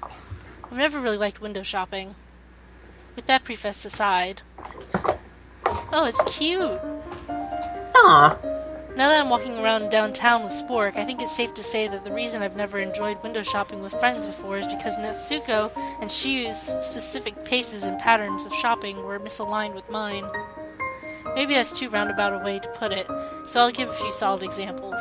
I've never really liked window shopping. With that preface aside. Oh, it's cute! Aw. Now that I'm walking around downtown with Spork, I think it's safe to say that the reason I've never enjoyed window shopping with friends before is because Natsuko and Shiyu's specific paces and patterns of shopping were misaligned with mine. Maybe that's too roundabout a way to put it, so I'll give a few solid examples.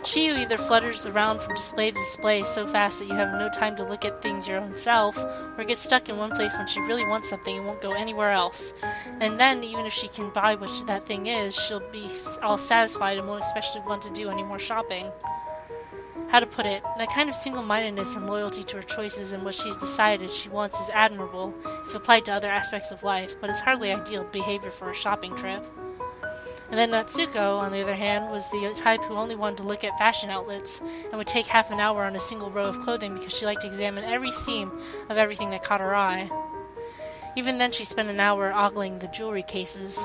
Shiyu either flutters around from display to display so fast that you have no time to look at things your own self, or gets stuck in one place when she really wants something and won't go anywhere else. And then, even if she can buy what that thing is, she'll be all satisfied and won't especially want to do any more shopping. How to put it, that kind of single-mindedness and loyalty to her choices and what she's decided she wants is admirable if applied to other aspects of life, but it's hardly ideal behavior for a shopping trip. And then Natsuko, on the other hand, was the type who only wanted to look at fashion outlets and would take half an hour on a single row of clothing because she liked to examine every seam of everything that caught her eye. Even then she spent an hour ogling the jewelry cases.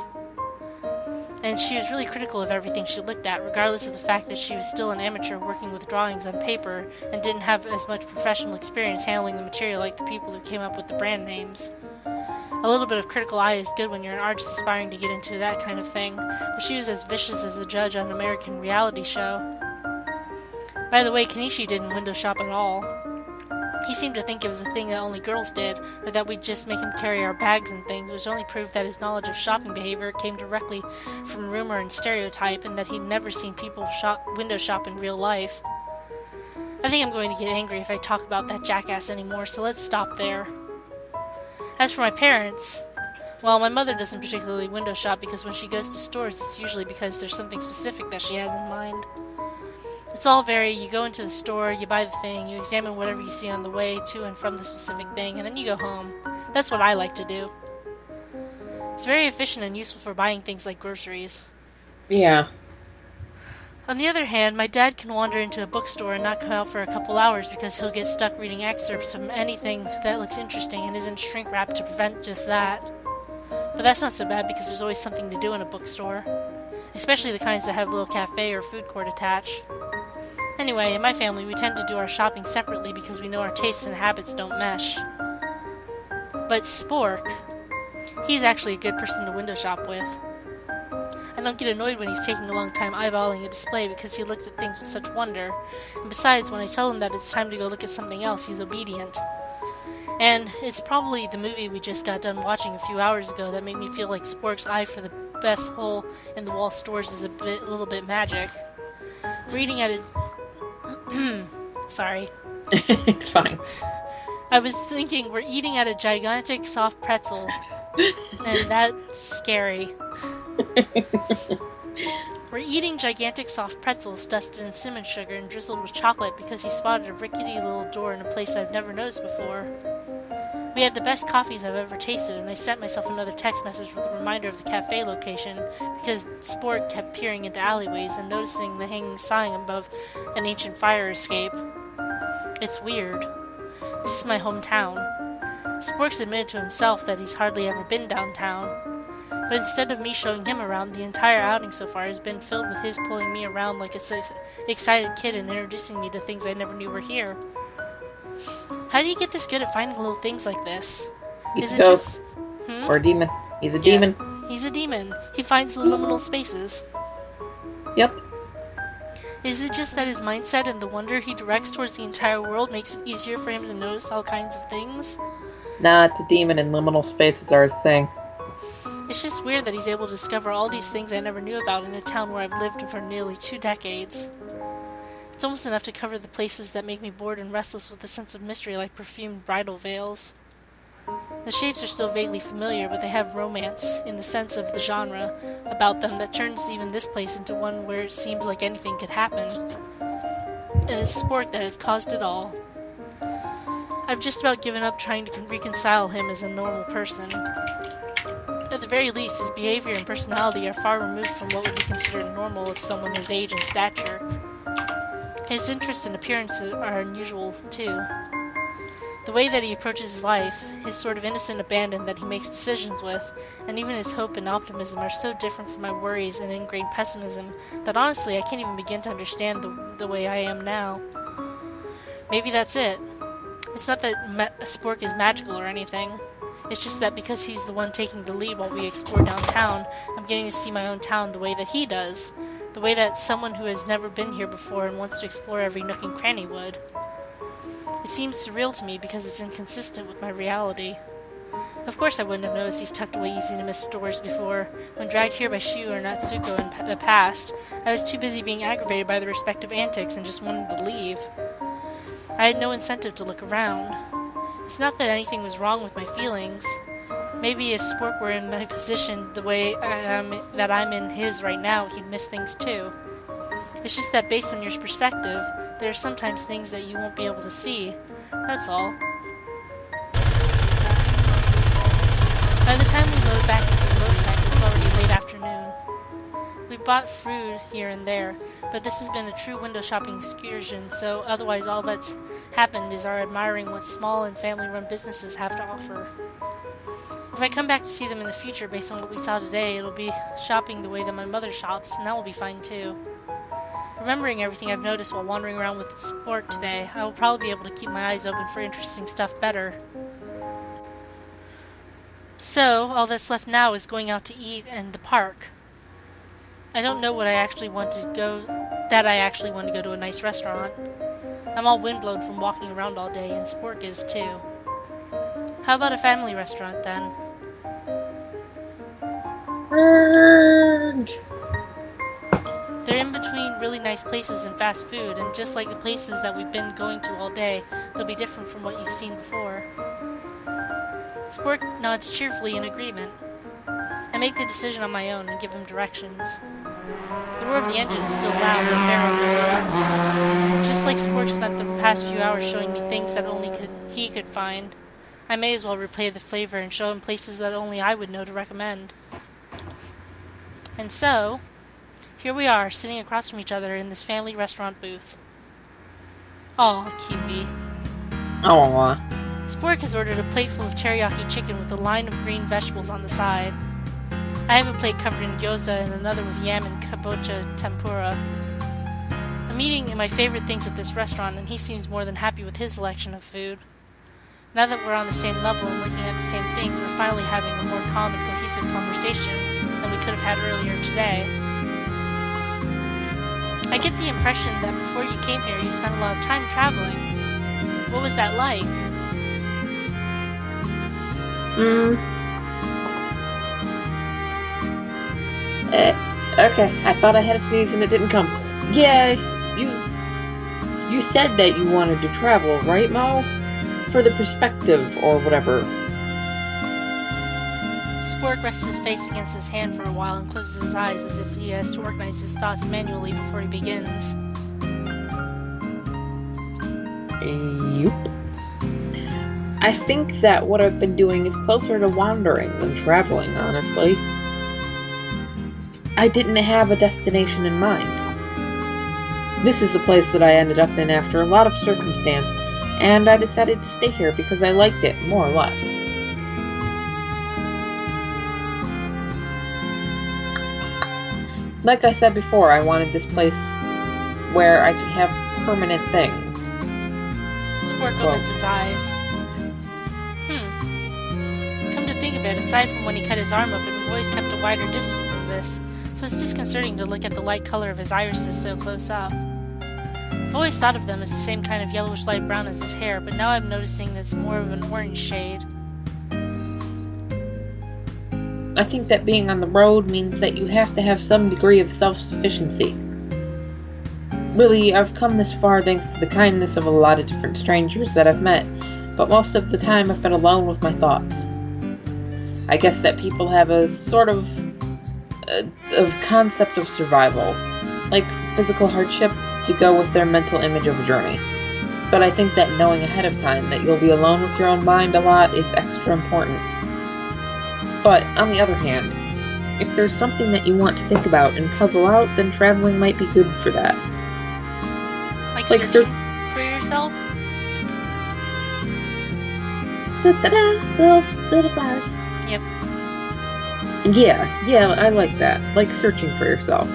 And she was really critical of everything she looked at, regardless of the fact that she was still an amateur working with drawings on paper and didn't have as much professional experience handling the material like the people who came up with the brand names. A little bit of critical eye is good when you're an artist aspiring to get into that kind of thing, but she was as vicious as a judge on an American reality show. By the way, Kenichi didn't window shop at all. He seemed to think it was a thing that only girls did, or that we'd just make him carry our bags and things, which only proved that his knowledge of shopping behavior came directly from rumor and stereotype, and that he'd never seen people window shop in real life. I think I'm going to get angry if I talk about that jackass anymore, so let's stop there. As for my parents, well, my mother doesn't particularly window shop because when she goes to stores, it's usually because there's something specific that she has in mind. It's all you go into the store, you buy the thing, you examine whatever you see on the way to and from the specific thing, and then you go home. That's what I like to do. It's very efficient and useful for buying things like groceries. Yeah. On the other hand, my dad can wander into a bookstore and not come out for a couple hours because he'll get stuck reading excerpts from anything that looks interesting and isn't shrink-wrapped to prevent just that. But that's not so bad because there's always something to do in a bookstore, especially the kinds that have a little cafe or food court attached. Anyway, in my family, we tend to do our shopping separately because we know our tastes and habits don't mesh. But Spork, he's actually a good person to window shop with. I don't get annoyed when he's taking a long time eyeballing a display because he looks at things with such wonder. And besides, when I tell him that it's time to go look at something else, he's obedient. And it's probably the movie we just got done watching a few hours ago that made me feel like Spork's eye for the best hole-in-the-wall stores is a little bit magic. Reading at it... Sorry. It's fine. I was thinking we're eating at a gigantic soft pretzel, and that's scary. We're eating gigantic soft pretzels dusted in cinnamon sugar and drizzled with chocolate because he spotted a rickety little door in a place I've never noticed before. We had the best coffees I've ever tasted, and I sent myself another text message with a reminder of the cafe location because Sport kept peering into alleyways and noticing the hanging sign above an ancient fire escape. It's weird. This is my hometown. Spork's admitted to himself that he's hardly ever been downtown. But instead of me showing him around, the entire outing so far has been filled with his pulling me around like an excited kid and introducing me to things I never knew were here. How do you get this good at finding little things like this? He's a ghost. Or a demon. He's a demon. He's a demon. He finds the liminal spaces. Yep. Is it just that his mindset and the wonder he directs towards the entire world makes it easier for him to notice all kinds of things? Nah, it's a demon and liminal spaces are his thing. It's just weird that he's able to discover all these things I never knew about in a town where I've lived for nearly 2 decades. It's almost enough to cover the places that make me bored and restless with a sense of mystery like perfumed bridal veils. The shapes are still vaguely familiar, but they have romance, in the sense of the genre, about them that turns even this place into one where it seems like anything could happen. And it's Sport that has caused it all. I've just about given up trying to reconcile him as a normal person. At the very least, his behavior and personality are far removed from what would be considered normal of someone his age and stature. His interests and appearances are unusual, too. The way that he approaches life, his sort of innocent abandon that he makes decisions with, and even his hope and optimism are so different from my worries and ingrained pessimism that honestly I can't even begin to understand the way I am now. Maybe that's it. It's not that Spork is magical or anything. It's just that because he's the one taking the lead while we explore downtown, I'm getting to see my own town the way that he does. The way that someone who has never been here before and wants to explore every nook and cranny would. It seems surreal to me because it's inconsistent with my reality. Of course I wouldn't have noticed these tucked away easy-to-miss stores before. When dragged here by Shu or Natsuko in the past, I was too busy being aggravated by their respective antics and just wanted to leave. I had no incentive to look around. It's not that anything was wrong with my feelings. Maybe if Spork were in my position the way that I'm in his right now, he'd miss things too. It's just that based on your perspective, there are sometimes things that you won't be able to see. That's all. By the time we load back into the motorcycle, it's already late afternoon. We bought food here and there, but this has been a true window shopping excursion, so otherwise all that's happened is our admiring what small and family-run businesses have to offer. If I come back to see them in the future based on what we saw today, it'll be shopping the way that my mother shops, and that will be fine too. Remembering everything I've noticed while wandering around with Sport today, I will probably be able to keep my eyes open for interesting stuff better. So, all that's left now is going out to eat and the park. I don't know that I actually want to go to a nice restaurant. I'm all windblown from walking around all day, and Spork is too. How about a family restaurant then? They're in between really nice places and fast food, and just like the places that we've been going to all day, they'll be different from what you've seen before. Spork nods cheerfully in agreement. I make the decision on my own and give him directions. The roar of the engine is still loud and barrel. Just like Spork spent the past few hours showing me things that only he could find, I may as well replay the flavor and show him places that only I would know to recommend. And so, here we are, sitting across from each other in this family restaurant booth. Aw, cutie. Aww. Spork has ordered a plate full of teriyaki chicken with a line of green vegetables on the side. I have a plate covered in gyoza and another with yam and kabocha tempura. I'm eating my favorite things at this restaurant, and he seems more than happy with his selection of food. Now that we're on the same level and looking at the same things, we're finally having a more calm and cohesive conversation than we could have had earlier today. I get the impression that before you came here, you spent a lot of time traveling. What was that like? Okay, I thought I had a sneeze and it didn't come. Yeah, you said that you wanted to travel, right, Mo? For the perspective, or whatever. Spork rests his face against his hand for a while and closes his eyes as if he has to organize his thoughts manually before he begins. Yup. I think that what I've been doing is closer to wandering than traveling, honestly. I didn't have a destination in mind. This is the place that I ended up in after a lot of circumstance, and I decided to stay here because I liked it, more or less. Like I said before, I wanted this place where I could have permanent things. Spork opens his eyes. Come to think of it, aside from when he cut his arm open, we've always kept a wider distance than this, so it's disconcerting to look at the light color of his irises so close up. I've always thought of them as the same kind of yellowish light brown as his hair, but now I'm noticing that it's more of an orange shade. I think that being on the road means that you have to have some degree of self-sufficiency. Really, I've come this far thanks to the kindness of a lot of different strangers that I've met, but most of the time I've been alone with my thoughts. I guess that people have a sort of concept of survival, like physical hardship, to go with their mental image of a journey. But I think that knowing ahead of time that you'll be alone with your own mind a lot is extra important. But, on the other hand, if there's something that you want to think about and puzzle out, then traveling might be good for that. Like searching for yourself? Little flowers. Yep. Yeah, I like that. Like searching for yourself.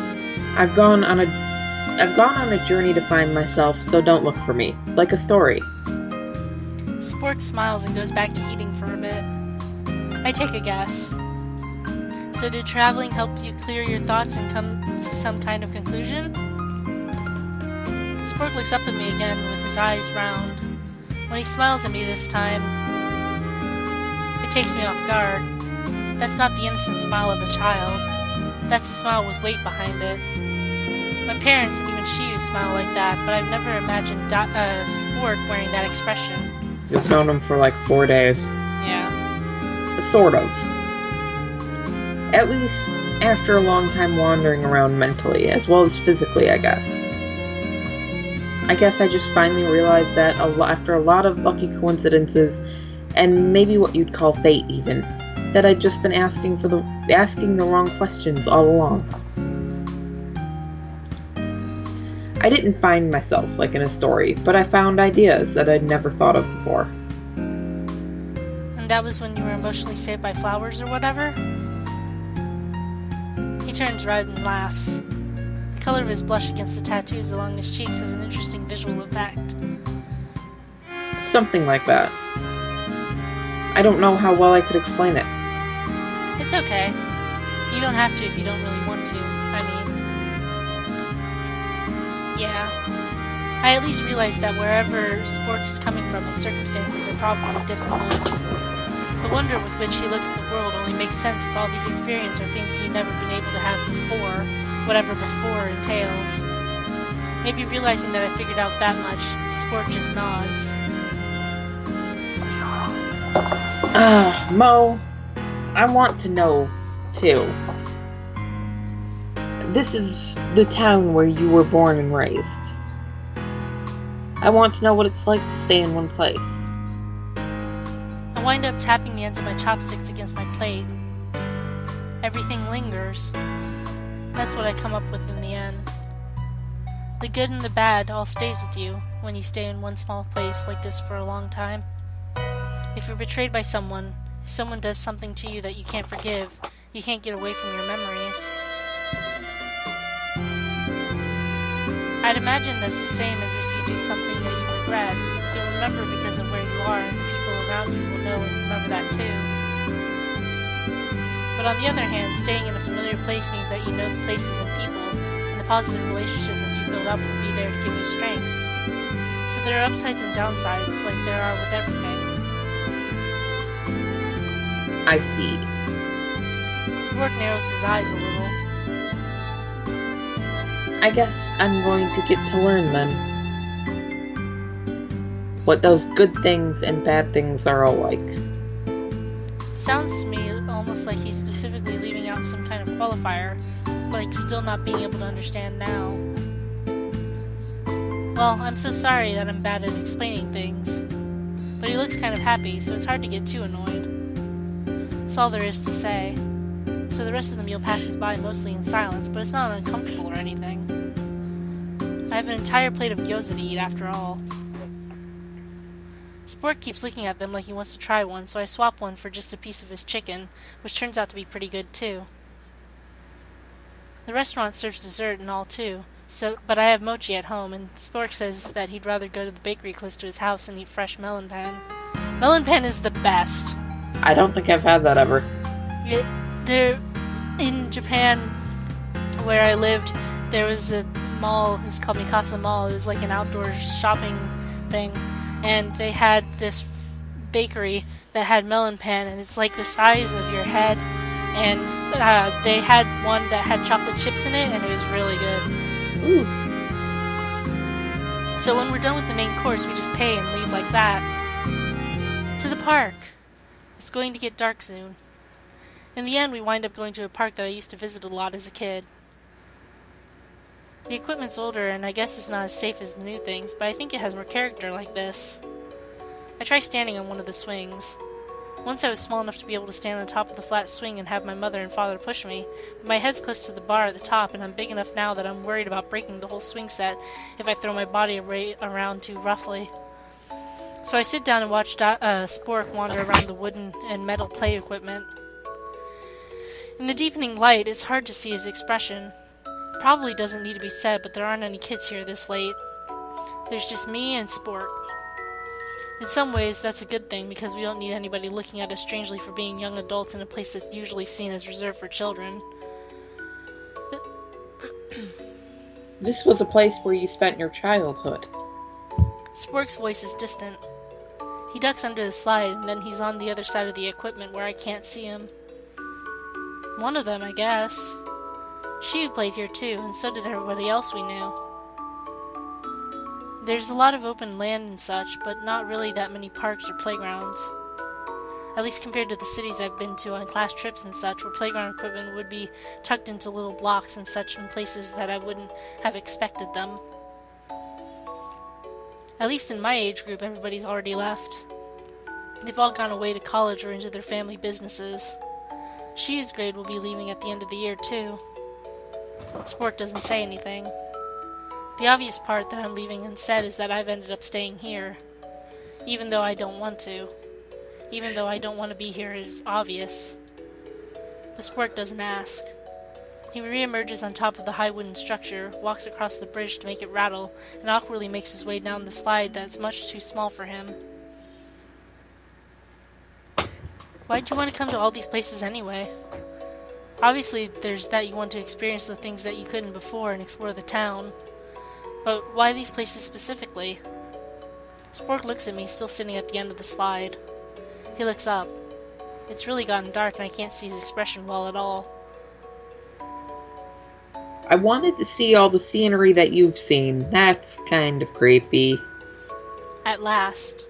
I've gone on a journey to find myself, so don't look for me. Like a story. Spork smiles and goes back to eating for a bit. I take a guess. So did traveling help you clear your thoughts and come to some kind of conclusion? Spork looks up at me again with his eyes round. When he smiles at me this time, it takes me off guard. That's not the innocent smile of a child. That's a smile with weight behind it. My parents and even she smile like that, but I've never imagined Spork wearing that expression. You've known him for like 4 days. Yeah. Sort of. At least after a long time wandering around mentally, as well as physically, I guess. I guess I just finally realized that after a lot of lucky coincidences, and maybe what you'd call fate even, that I'd just been asking the wrong questions all along. I didn't find myself like in a story, but I found ideas that I'd never thought of before. And that was when you were emotionally saved by flowers or whatever? He turns red and laughs. The color of his blush against the tattoos along his cheeks has an interesting visual effect. Something like that. I don't know how well I could explain it. It's okay. You don't have to if you don't really want to. Yeah. I at least realized that wherever Spork is coming from, his circumstances are probably difficult. The wonder with which he looks at the world only makes sense if all these experiences are things he'd never been able to have before, whatever before entails. Maybe realizing that I figured out that much, Spork just nods. Mo, I want to know, too. This is the town where you were born and raised. I want to know what it's like to stay in one place. I wind up tapping the ends of my chopsticks against my plate. Everything lingers. That's what I come up with in the end. The good and the bad all stays with you when you stay in one small place like this for a long time. If you're betrayed by someone, if someone does something to you that you can't forgive, you can't get away from your memories. I'd imagine that's the same as if you do something that you regret. You'll remember because of where you are, and the people around you will know and remember that too. But on the other hand, staying in a familiar place means that you know the places and people, and the positive relationships that you build up will be there to give you strength. So there are upsides and downsides, like there are with everything. I see. Spork narrows his eyes a little. I guess I'm going to get to learn then what those good things and bad things are all like. Sounds to me almost like he's specifically leaving out some kind of qualifier, like still not being able to understand now. Well, I'm so sorry that I'm bad at explaining things, but he looks kind of happy, so it's hard to get too annoyed. That's all there is to say. So the rest of the meal passes by mostly in silence, but it's not uncomfortable or anything. I have an entire plate of gyoza to eat after all. Spork keeps looking at them like he wants to try one, so I swap one for just a piece of his chicken, which turns out to be pretty good too. The restaurant serves dessert and all too, but I have mochi at home, and Spork says that he'd rather go to the bakery close to his house and eat fresh melon pan. Melon pan is the best. I don't think I've had that ever. There, in Japan, where I lived, there was a mall. It was called Mikasa Mall. It was like an outdoor shopping thing, and they had this bakery that had melon pan, and it's like the size of your head. And they had one that had chocolate chips in it, and it was really good. Ooh. So when we're done with the main course, we just pay and leave like that. To the park. It's going to get dark soon. In the end, we wind up going to a park that I used to visit a lot as a kid. The equipment's older, and I guess it's not as safe as the new things, but I think it has more character like this. I try standing on one of the swings. Once I was small enough to be able to stand on top of the flat swing and have my mother and father push me, but my head's close to the bar at the top, and I'm big enough now that I'm worried about breaking the whole swing set if I throw my body around too roughly. So I sit down and watch Spork wander around the wooden and metal play equipment. In the deepening light, it's hard to see his expression. It probably doesn't need to be said, but there aren't any kids here this late. There's just me and Spork. In some ways, that's a good thing because we don't need anybody looking at us strangely for being young adults in a place that's usually seen as reserved for children. This was a place where you spent your childhood. Spork's voice is distant. He ducks under the slide, and then he's on the other side of the equipment where I can't see him. One of them, I guess. She played here too, and so did everybody else we knew. There's a lot of open land and such, but not really that many parks or playgrounds. At least compared to the cities I've been to on class trips and such, where playground equipment would be tucked into little blocks and such in places that I wouldn't have expected them. At least in my age group, everybody's already left. They've all gone away to college or into their family businesses. Shiu's grade will be leaving at the end of the year, too. Sport doesn't say anything. The obvious part that I'm leaving unsaid is that I've ended up staying here. Even though I don't want to. Even though I don't want to be here is obvious. But Sport doesn't ask. He re-emerges on top of the high wooden structure, walks across the bridge to make it rattle, and awkwardly makes his way down the slide that's much too small for him. Why'd you want to come to all these places anyway? Obviously, there's that you want to experience the things that you couldn't before and explore the town. But why these places specifically? Spork looks at me, still sitting at the end of the slide. He looks up. It's really gotten dark and I can't see his expression well at all. I wanted to see all the scenery that you've seen. That's kind of creepy. At last.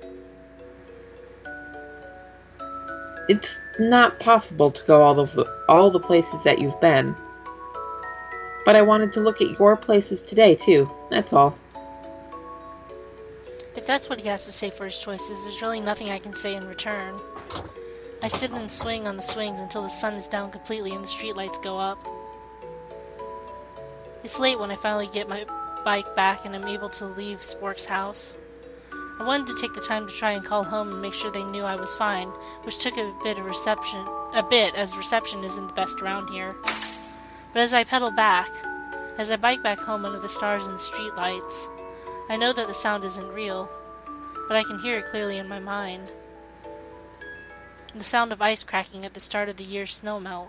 It's not possible to go all the places that you've been. But I wanted to look at your places today, too. That's all. If that's what he has to say for his choices, there's really nothing I can say in return. I sit and swing on the swings until the sun is down completely and the streetlights go up. It's late when I finally get my bike back and I'm able to leave Spork's house. I wanted to take the time to try and call home and make sure they knew I was fine, which took a bit as reception isn't the best around here. But as I pedal back, as I bike back home under the stars and the streetlights, I know that the sound isn't real, but I can hear it clearly in my mind. The sound of ice cracking at the start of the year's snowmelt.